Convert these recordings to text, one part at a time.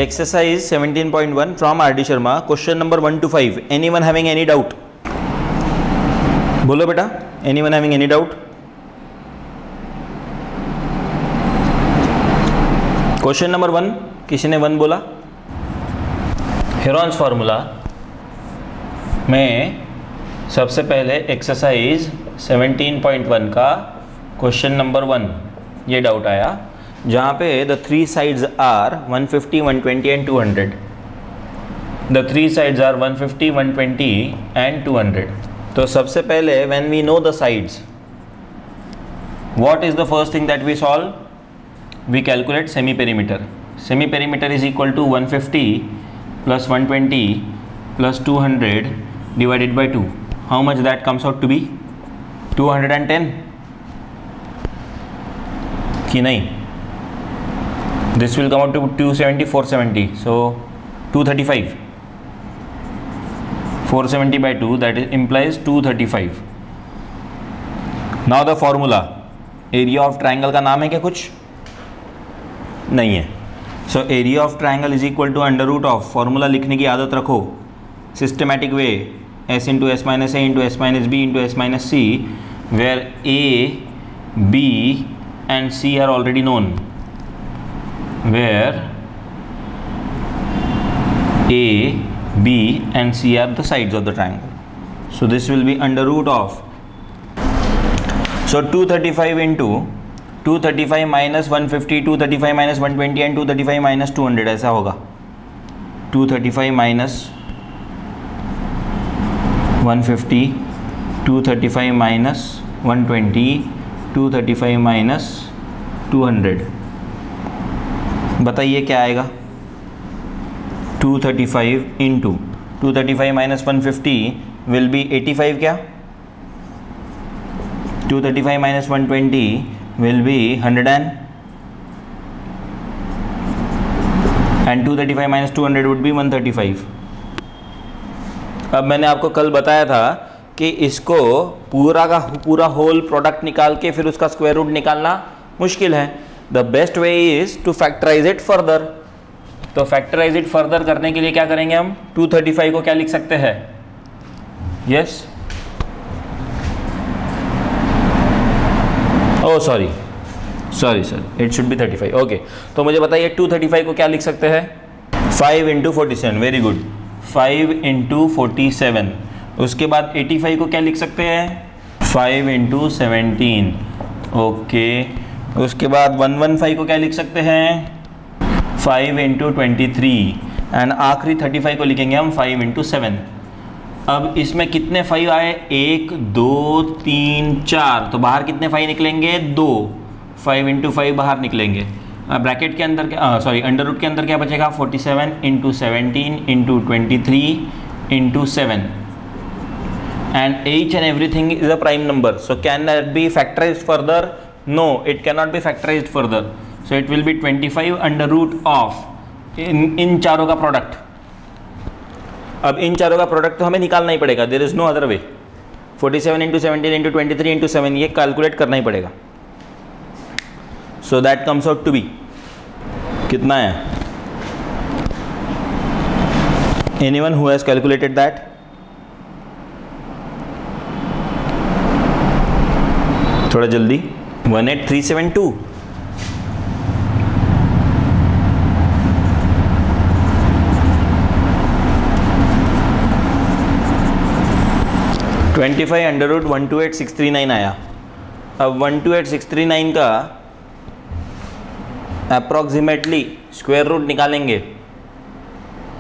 Exercise 17.1 from R.D. Sharma. Question number 1 to 5. Anyone having any doubt? बोलो बेटा. Anyone having any doubt? Question number 1. किसी ने 1 बोला? Heron's formula में सबसे पहले एक्सरसाइज 17.1 का क्वेश्चन नंबर 1 ये डाउट आया, जहाँ पे the 3 sides are 150, 120 and 200. The 3 sides are 150, 120 and 200. तो सबसे पहले when we know the sides, what is the first thing that we solve? We calculate semi perimeter. Semi perimeter is equal to 150 plus 120 plus 200 divided by 2. How much that comes out to be? 210 कि नहीं? This will come out to 270, 470. So 235. 470 by 2, that is implies 235. Now the formula. Area of triangle का नाम है क्या कुछ? नहीं है. So area of triangle is equal to under root of. Formula लिखने की आदत रखो. Systematic way. S into S minus A into S minus B into S minus C, where A, B and C are already known. Where A, B and C are the sides of the triangle. So this will be under root of. So 235 into 235 minus 150, 235 minus 120 and 235 minus 200 ऐसा होगा. 235 minus 150, 235 minus 120, 235 minus 200. बताइए क्या आएगा? 235 into 235 minus 150 will be 85 क्या? 235 minus 120 will be 100 and 235 minus 200 would be 135. अब मैंने आपको कल बताया था कि इसको पूरा का पूरा होल प्रोडक्ट निकाल के फिर उसका स्क्वायर रूट निकालना मुश्किल है. The best way is to factorize it further. तो फैक्टराइज इट फर्दर करने के लिए क्या करेंगे हम? 235 को क्या लिख सकते हैं? Yes, oh sorry, it should be 35. Okay, तो मुझे बताइए 235 को क्या लिख सकते हैं? 5 इंटू 47. Very good, 5 into 47. उसके बाद 85 को क्या लिख सकते हैं? 5 इंटू 17. ओके, उसके बाद 115 को क्या लिख सकते हैं? 5 इंटू 23. एंड आखिरी 35 को लिखेंगे हम 5 इंटू 7. अब इसमें कितने 5 आए? 1 2 3 4. तो बाहर कितने 5 निकलेंगे? 2. 5 इंटू 5 बाहर निकलेंगे. ब्रैकेट के अंदर क्या, सॉरी अंडर रूट के अंदर क्या बचेगा? 47 into 17 into 23 into 7. And each and everything is a prime number. So can that be factorized further? No, it cannot be factorized further. So it will be 25 under root of इन चारों का product. अब इन चारों का product तो हमें निकालना ही पड़ेगा. There is no other way. 47 into 17 into 23 into 7 ये कैलकुलेट करना ही पड़ेगा. So that comes out to be कितना है? Anyone who has calculated that? थोड़ा जल्दी. 18372. $25 अंडर रूट 128639 आया. अब 128639 का अप्रॉक्सीमेटली स्क्वायर रूट निकालेंगे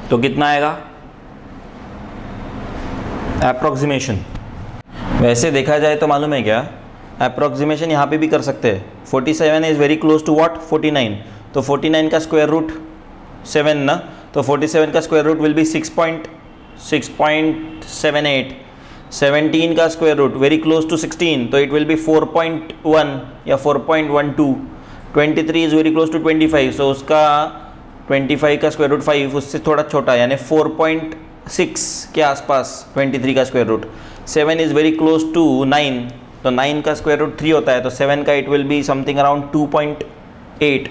तो कितना आएगा? अप्रॉक्सीमेशन. वैसे देखा जाए तो मालूम है क्या, अप्रॉक्सीमेशन यहाँ पे भी कर सकते हैं. 47 is very close to what? 49. तो 49 का स्क्वायर रूट 7 ना, तो 47 का स्क्वायर रूट विल बी 6.78. 17 का square root very close to 16, तो इट विल बी 4.1 या 4.12. 23 is very close to 25, so उसका 25 का स्क्वायर रूट 5 उससे थोड़ा छोटा यानी 4.6 के आसपास 23 का square root. 7 is very close to 9, तो 9 का स्क्वायर रूट 3 होता है, तो 7 का it will be something around 2.8,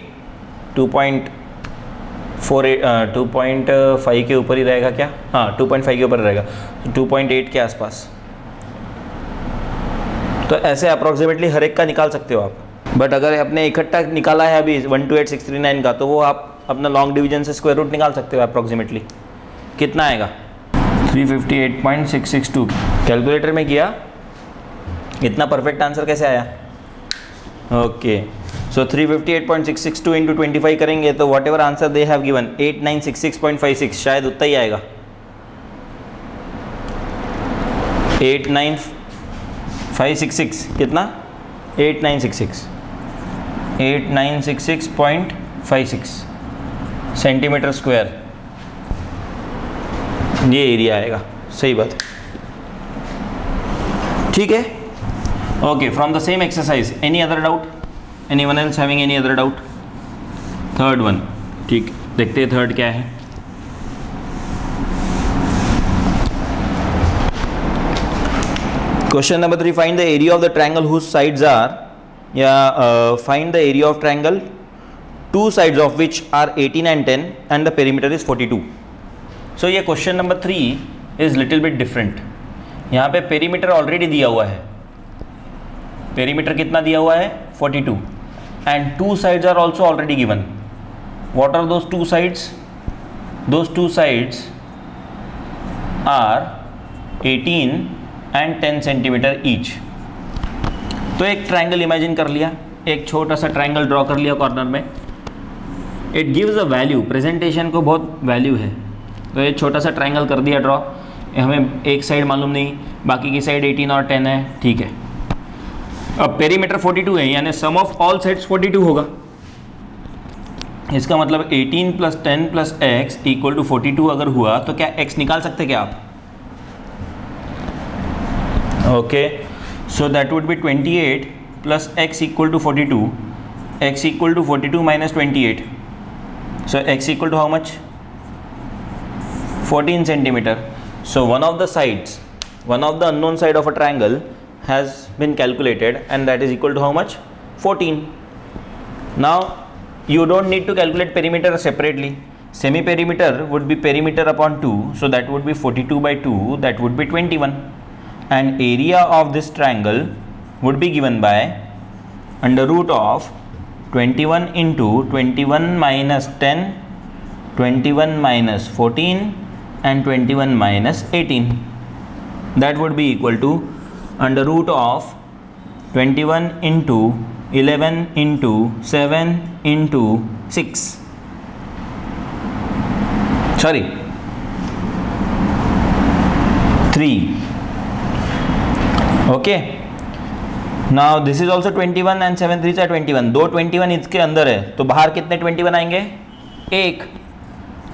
2.5 के ऊपर ही रहेगा क्या? हाँ 2.5 के ऊपर रहेगा, 2.8 के आसपास। तो ऐसे अप्रॉक्सीमेटली हर एक का निकाल सकते हो आप। बट अगर आपने इकट्ठा निकाला है अभी 128639 का, तो वो आप अपना लॉन्ग डिवीजन से स्क्वायर रूट निकाल सकते हो अप्रॉक्सीमेटली। कितना आएगा? 358.662। कैलकुलेटर में किया, इतना परफेक्ट आंसर कैसे आया? ओके, सो 358.662 इंटू 25 करेंगे तो what ever answer they have given 8966.56, शायद उतना ही आएगा। 89566 कितना? 8966 सेंटीमीटर स्क्वायर, ये एरिया आएगा। सही बात है, ठीक है। Okay, from the same exercise any other doubt? Anyone else having any other doubt? Third one, ठीक, देखते हैं थर्ड क्या है। Question number 3, find the area of the triangle whose sides are, या find the area of triangle two sides of which are 18 and 10 and the perimeter is 42। So ये question number 3 is little bit different. यहाँ पे perimeter already दिया हुआ है। Perimeter कितना दिया हुआ है? 42, and two sides are also already given. What are those two sides? Those two sides are 18 and 10 centimetre each. तो एक ट्रायंगल इमेजिन कर लिया, एक छोटा सा ट्रायंगल ड्रॉ कर लिया कॉर्नर में। It gives a value, presentation को बहुत वैल्यू है, तो ये छोटा सा ट्रायंगल कर दिया ड्रॉ। हमें एक साइड मालूम नहीं, बाकी की साइड 18 और 10 है, ठीक है। अब पेरीमीटर 42 है, यानी सम ऑफ ऑल साइड्स 42 होगा। इसका मतलब 18 + 10 + x = 42 अगर हुआ तो क्या x निकाल सकते क्या आप? Okay, so that would be 28 + x = 42, x = 42 - 28, so x = how much? 14 centimeter. So one of the sides, one of the unknown side of a triangle has been calculated, and that is equal to how much? 14. Now you don't need to calculate perimeter separately. Semi perimeter would be perimeter upon 2, so that would be 42 by 2, that would be 21, and area of this triangle would be given by under root of 21 into 21 minus 10, 21 minus 14 and 21 minus 18, that would be equal to under root of 21 into 11 into 7 into 6, sorry 3. Okay, now this is also 21 and 7 3s are 21. दो 21 इसके अंदर है, तो बाहर कितने 21 आएंगे? एक।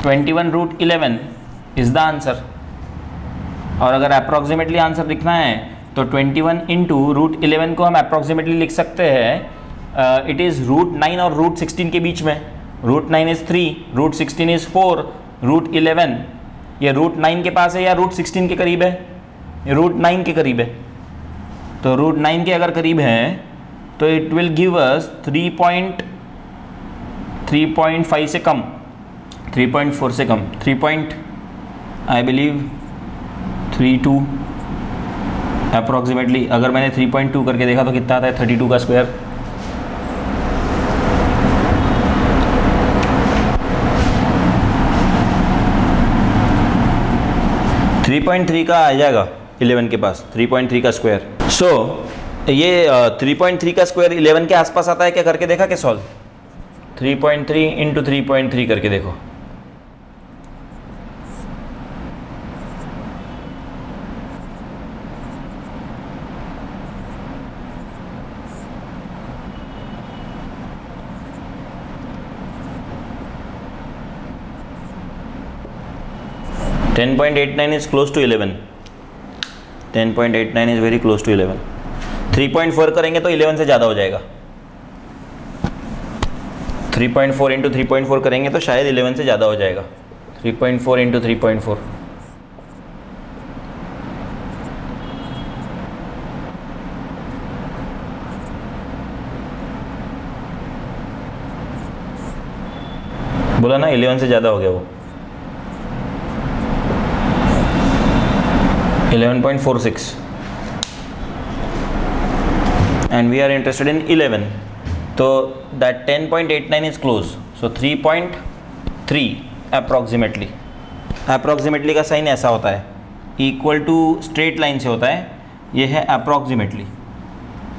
21 √ 11 is the answer. और अगर अप्रॉक्सीमेटली आंसर लिखना है तो 21 इंटू √11 को हम अप्रॉक्सीमेटली लिख सकते हैं, इट इज़ √9 और √16 के बीच में। √9 इज़ 3, √16 इज़ 4, √11 ये √9 के पास है या √16 के करीब है? √9 के करीब है। तो √9 के अगर करीब है तो इट विल गिव अस 3.5 से कम, 3.4 से कम, 3.32 अप्रॉक्सीमेटली। अगर मैंने 3.2 करके देखा तो कितना आता है? 32 का स्क्वायर। थ्री 3.3 का आ जाएगा 11 के पास, 3.3 का स्क्वायर। सो ये 3.3 का स्क्वायर 11 के आसपास आता है क्या? करके देखा क्या सॉल्व? 3.3 इंटू 3.3 करके देखो। (10.89) is close to 11. 10.89 is very close to 11. 3.4 करेंगे तो 11 से ज़्यादा हो जाएगा। 3.4 इंटू 3.4 करेंगे तो शायद 11 से ज़्यादा हो जाएगा। 3.4 इंटू 3.4, बोला ना 11 से ज़्यादा हो गया वो, 11.46 and we are interested in 11, तो that 10.89 is close, so 3.3 approximately का साइन ऐसा होता है, इक्वल टू स्ट्रेट लाइन से होता है, ये है approximately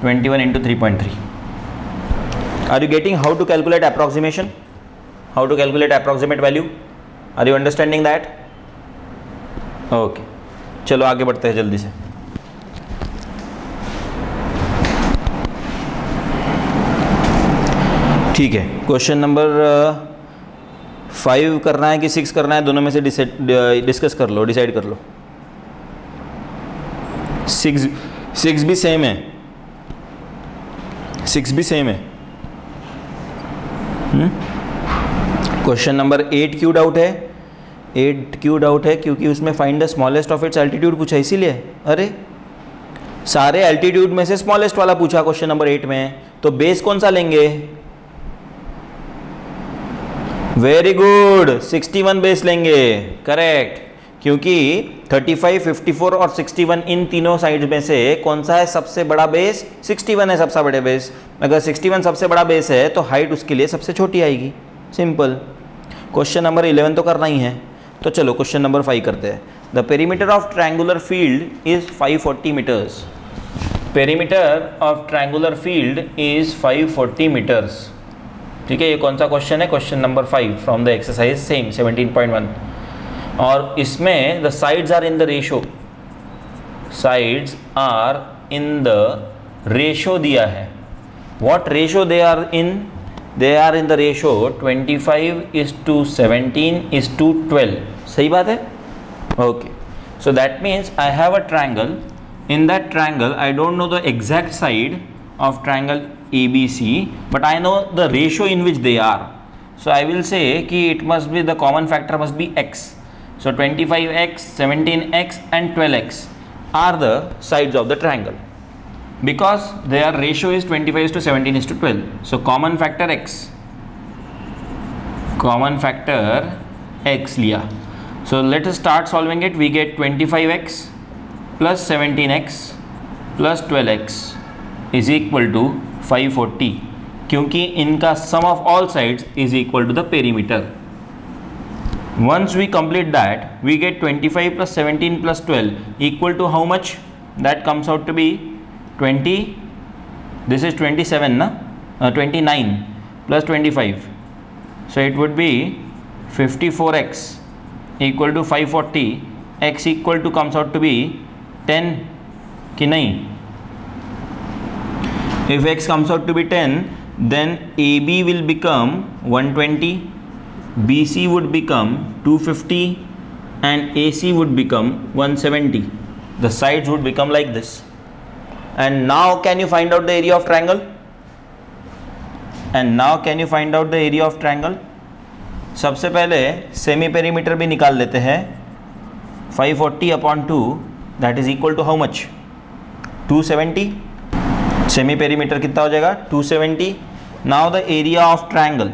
21 into 3.3. Are you getting how to calculate approximation? How to calculate approximate value? Are you understanding that? Okay. चलो आगे बढ़ते हैं जल्दी से. ठीक है, क्वेश्चन नंबर 5 करना है कि 6 करना है, दोनों में से डिस्कस कर लो, डिसाइड कर लो. 6 भी सेम है, 6 भी सेम है. क्वेश्चन नंबर 8 क्यों डाउट है? 8 क्यों डाउट है? क्योंकि उसमें find the smallest of its altitude पूछा, इसीलिए. अरे सारे एल्टीट्यूड में से स्मॉलेस्ट वाला पूछा क्वेश्चन नंबर 8 में, तो बेस कौन सा लेंगे? वेरी गुड, 61 बेस लेंगे. करेक्ट, क्योंकि 35, 54 और 61 इन तीनों साइड में से कौन सा है सबसे बड़ा बेस? 61 है सबसे बड़े बेस. अगर 61 सबसे बड़ा बेस है तो हाइट उसके लिए सबसे छोटी आएगी. सिंपल. क्वेश्चन नंबर 11 तो करना ही है, तो चलो क्वेश्चन नंबर 5 करते हैं. The perimeter of triangular field is 540 metres. Perimeter of triangular field is 540 metres. ठीक है, ये कौन सा क्वेश्चन है? Question number 5 from the exercise same 17.1. और इसमें the sides are in the ratio, sides are in the ratio दिया है. What ratio they are in? They are in the ratio 25:17:12. सही बात है. Okay, so that means I have a triangle. In that triangle I don't know the exact side of triangle ABC, but I know the ratio in which they are. So I will say कि it must be, the common factor must be x. So 25x, 17x and 12x are the sides of the triangle, because their ratio is 25:17:12. So common factor x, common factor x लिया. So let us start solving it. We get 25x plus 17x plus 12x is equal to 540, क्योंकि इनका sum of all sides is equal to the perimeter. Once we complete that, we get 25 plus 17 plus 12 equal to how much? That comes out to be 20. This is 27 na? 29 plus 25. So it would be 54x equal to 540. X equal to comes out to be 10 कि नहीं? If x comes out to be 10, then AB will become 120, BC would become 250 and AC would become 170. The sides would become like this. And now can you find out the area of triangle? And now can you find out the area of triangle? सबसे पहले semi perimeter भी निकाल लेते हैं. 540/2 that is equal to how much? 270. Semi perimeter कितना हो जाएगा? 270. Now the area of triangle,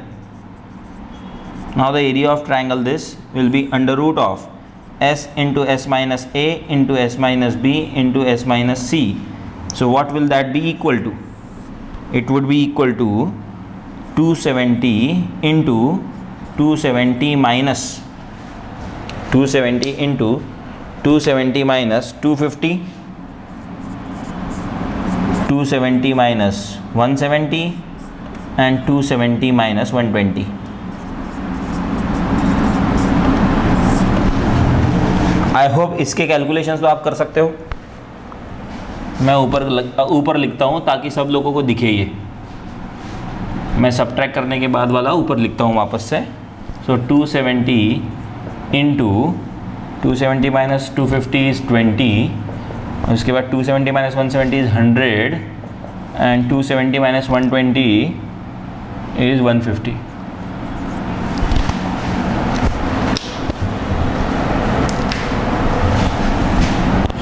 now the area of triangle this will be under root of s into s minus a into s minus b into s minus c. So what will that be equal to? It would be equal to 270 into 270 minus 270 into 270 minus 250, 270 minus 170 and 270 minus 120. I hope इसके calculations तो आप कर सकते हो. मैं ऊपर लिखता हूँ ताकि सब लोगों को दिखे. ये मैं सबट्रैक्ट करने के बाद वाला ऊपर लिखता हूँ वापस से. सो 270 इंटू 270 माइनस 250 इज़ 20. उसके बाद 270 minus 170 is 100 and 270 minus 120 is 150.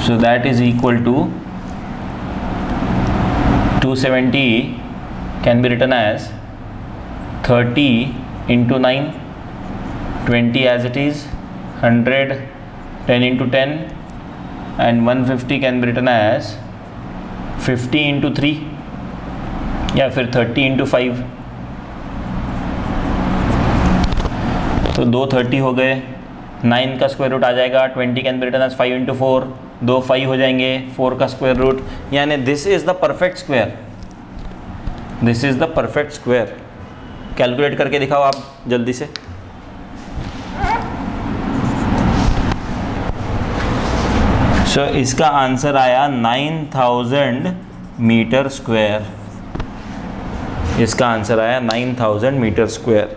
So that is equal to 270 can be written as 30 into 9 20 as it is, 100 10 into 10, and 150 can be written as 50 into 3 या फिर 30 into 5। तो 2 30 हो गए, 9 का स्क्वायर रूट आ जाएगा, 20 can be written as 5 into 4, 2 5 हो जाएंगे, 4 का स्क्वायर रूट, यानी this is the perfect square, this is the perfect square. Calculate करके दिखाओ आप जल्दी से। सो इसका आंसर आया 9000 मीटर स्क्वायर, इसका आंसर आया 9000 मीटर स्क्वायर।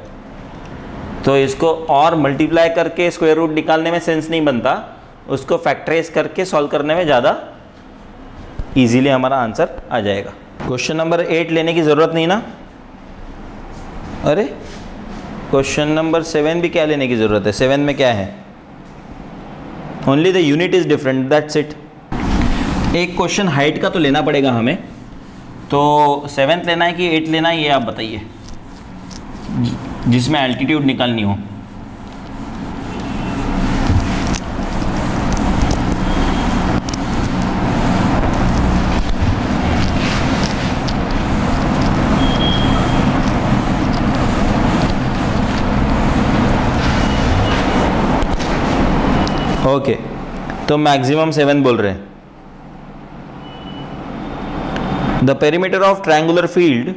तो इसको और मल्टीप्लाई करके स्क्वायर रूट निकालने में सेंस नहीं बनता, उसको फैक्टराइज करके सॉल्व करने में ज़्यादा इजीली हमारा आंसर आ जाएगा। क्वेश्चन नंबर 8 लेने की ज़रूरत नहीं ना? अरे क्वेश्चन नंबर 7 भी क्या लेने की ज़रूरत है? 7 में क्या है? Only the unit is different, that's it. एक क्वेश्चन हाइट का तो लेना पड़ेगा हमें, तो 7th लेना है कि 8th लेना है, ये आप बताइए, जिसमें एल्टीट्यूड निकालनी हो। ओके, तो मैक्सिमम 7 बोल रहे हैं। The perimeter of triangular field,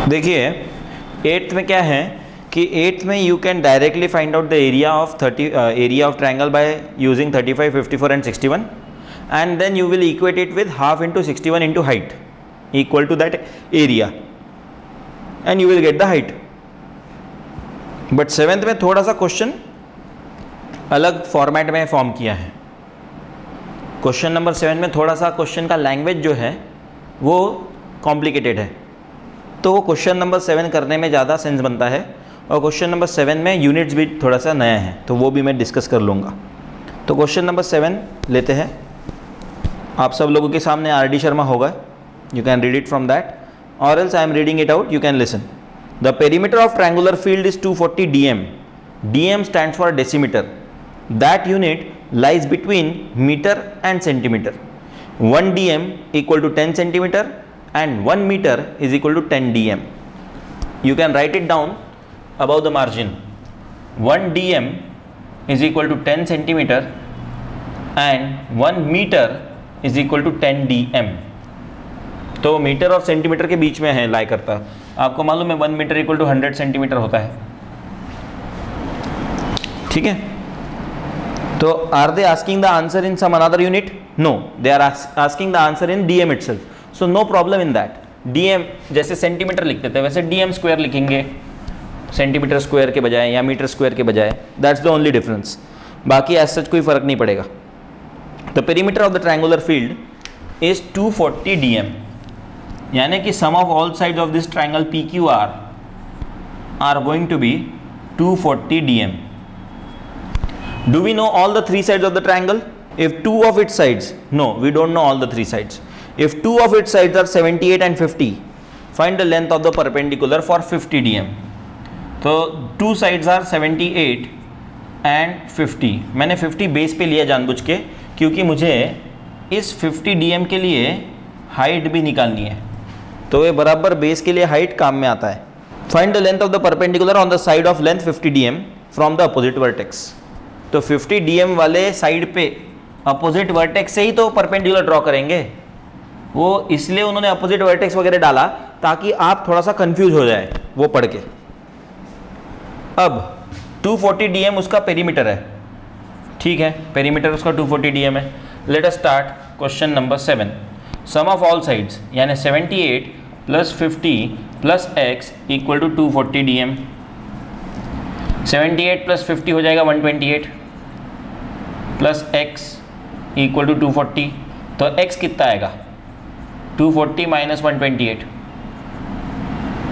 देखिए 8th में क्या है कि 8th में you can directly find out the area of area of triangle by using 35, 54 and 61, and then you will equate it with half into 61 into height equal to that area, and you will get the height. But 7th में थोड़ा सा question अलग format में form किया है। Question number 7 में थोड़ा सा क्वेश्चन का लैंग्वेज जो है वो कॉम्प्लिकेटेड है, तो वो क्वेश्चन नंबर 7 करने में ज़्यादा सेंस बनता है, और क्वेश्चन नंबर 7 में यूनिट्स भी थोड़ा सा नया है, तो वो भी मैं डिस्कस कर लूँगा। तो क्वेश्चन नंबर 7 लेते हैं। आप सब लोगों के सामने RD शर्मा होगा, you can read it from that, और else I am reading it out, you can listen. The perimeter of triangular field is 240 dm. dm stands for decimeter. That unit lies between meter and centimeter. 1 dm equal to 10 centimeter and 1 meter is equal to 10 dm. You can write it down above the margin. 1 dm is equal to 10 centimeter and 1 meter is equal to 10 dm. तो metre और centimetre के बीच में है, लाई करता है। आपको मालूम है 1 मीटर इक्वल टू 100 सेंटीमीटर होता है, ठीक है? तो are they asking the answer in some another unit? No, they are asking the answer in DM itself, so no problem in that. DM जैसे सेंटीमीटर लिखते थे वैसे डीएम स्क्वायर लिखेंगे, सेंटीमीटर स्क्वायर के बजाय या मीटर स्क्वायर के बजाय, दैट्स द ओनली डिफरेंस। बाकी एज सच कोई फर्क नहीं पड़ेगा। The perimeter of the triangular field is 240 dm, यानी कि sum of all sides of this triangle PQR are going to be 240 dm. Do we know all the 3 sides of the triangle? If 2 of its sides, no, we don't know all the 3 sides. If 2 of its sides are 78 and 50, find the length of the perpendicular for 50 dm. तो 2 sides are 78 and 50. मैंने 50 base पे लिया जानबूझ के, क्योंकि मुझे इस 50 dm के लिए हाइट भी निकालनी है, तो ये बराबर बेस के लिए हाइट काम में आता है। Find the length of the perpendicular on the side of length 50 dm from the opposite vertex. तो 50 dm वाले साइड पे अपोजिट वर्टेक्स से ही तो परपेंडिकुलर ड्रॉ करेंगे, वो इसलिए उन्होंने अपोजिट वर्टेक्स वगैरह डाला ताकि आप थोड़ा सा कंफ्यूज हो जाए वो पढ़ के। अब 240 dm उसका पेरीमीटर है, ठीक है, पेरीमीटर उसका 240 dm है। Let us start question number 7। Sum of all sides यानी 78 plus 50 plus x equal to 240 dm। 78 plus 50 हो जाएगा 128 प्लस x इक्वल टू 240, तो x कितना आएगा? 240 minus 128,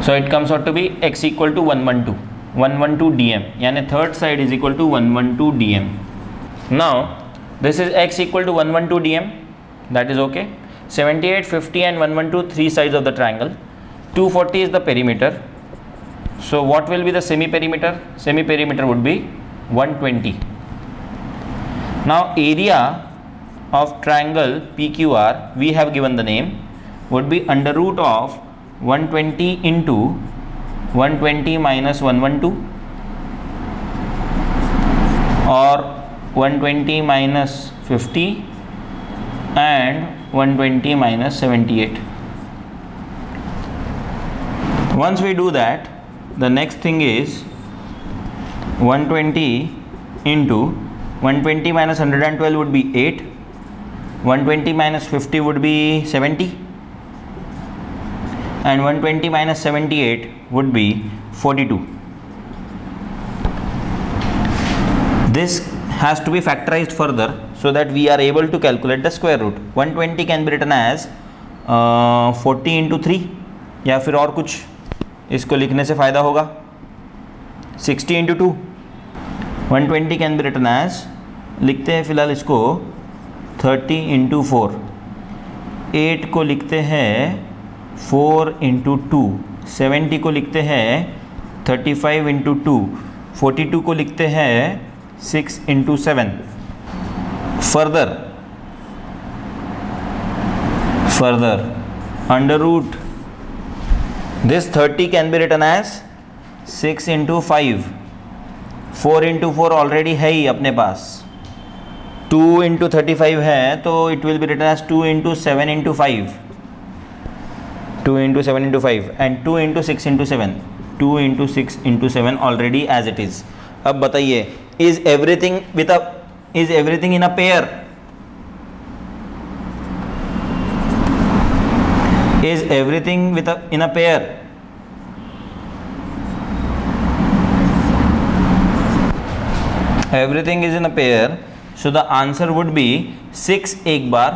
so it comes out to be x equal to 112 dm, यानी third side is equal to 112 dm। Now this is x equal to 112 dm, that is okay. 78, 50 and 112 3 sides of the triangle. 240 is the perimeter. So what will be the semi perimeter? Semi perimeter would be 120. Now area of triangle PQR, we have given the name, would be under root of 120 into 120 minus 112 or 120 minus 50 and 120 minus 78. Once we do that, the next thing is 120 into 120 minus 112 would be 8, 120 minus 50 would be 70, and 120 minus 78 would be 42. This has to be factorized further so that we are able to calculate the square root. 120 can be written as 40 into 3, या फिर और कुछ इसको लिखने से फ़ायदा होगा 60 into 2. 120 can be written as, लिखते हैं फिलहाल इसको 30 into 4. 8 को लिखते हैं 4 into 2. 70 को लिखते हैं 35 into 2. 42 को लिखते हैं 6 into 7. Further under root, this 30 can be written as 6 into 5. 4 into 4 already है ही अपने पास. 2 into 35 है तो it will be written as 2 into 7 into 5. 2 into 7 into 5 and 2 into 6 into 7. 2 into 6 into 7 already as it is. अब बताइए, is everything in a pair? Is everything in a pair? Everything is in a pair, so the answer would be 6 एक बार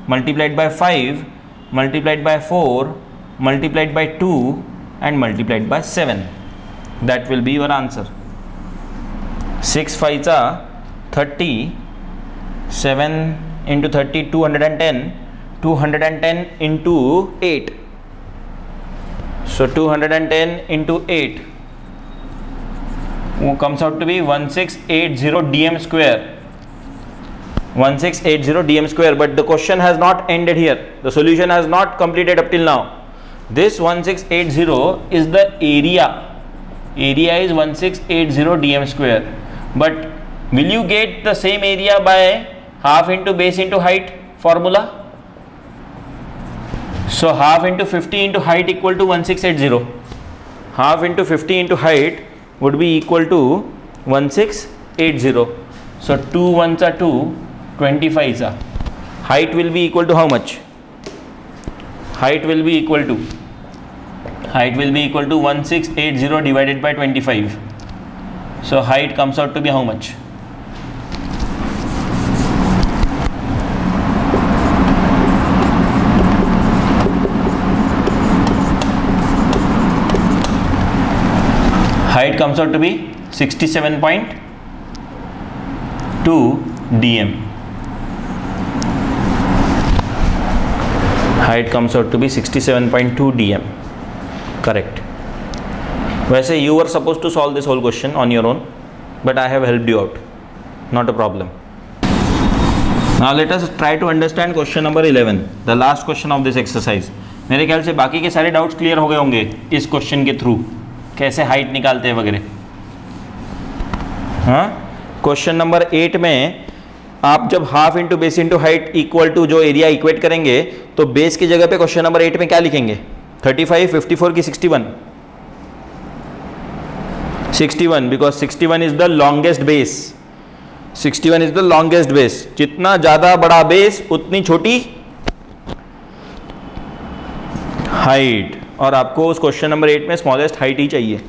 multiplied by 5 multiplied by 4 multiplied by 2 and multiplied by 7. That will be your answer. 6 5s are 30, 7 into 30 210, 210 into 8. So 210 into 8 comes out to be 1680 dm square. 1680 dm square. But the question has not ended here. The solution has not completed up till now. This 1680 is the area. Area is 1680 dm square. But will you get the same area by half into base into height formula? So half into 50 into height equal to 1680. Half into 50 into height would be equal to 1680. So 2 1s are 2, 25s are. Height will be equal to how much? Height will be equal to 1680 divided by 25. So height comes out to be how much? Height comes out to be 67.2 dm. Height comes out to be 67.2 dm. Correct. वैसे you were supposed to solve this whole question on your own, but I have helped you out. Not a problem. Now let us try to understand question number 11, the last question of this exercise. मेरे ख्याल से बाकी के सारे doubts clear हो गए होंगे इस क्वेश्चन के थ्रू, कैसे हाइट निकालते हैं वगैरह. हाँ, क्वेश्चन नंबर 8 में आप जब half into base into height equal to जो एरिया इक्वेट करेंगे तो बेस की जगह पे क्वेश्चन नंबर 8 में क्या लिखेंगे? 35, 54 की 61? 61 because 61 is the longest base. 61 is the longest base. जितना ज़्यादा बड़ा बेस उतनी छोटी हाइट, और आपको उस क्वेश्चन नंबर 8 में स्मॉलेस्ट हाइट ही चाहिए.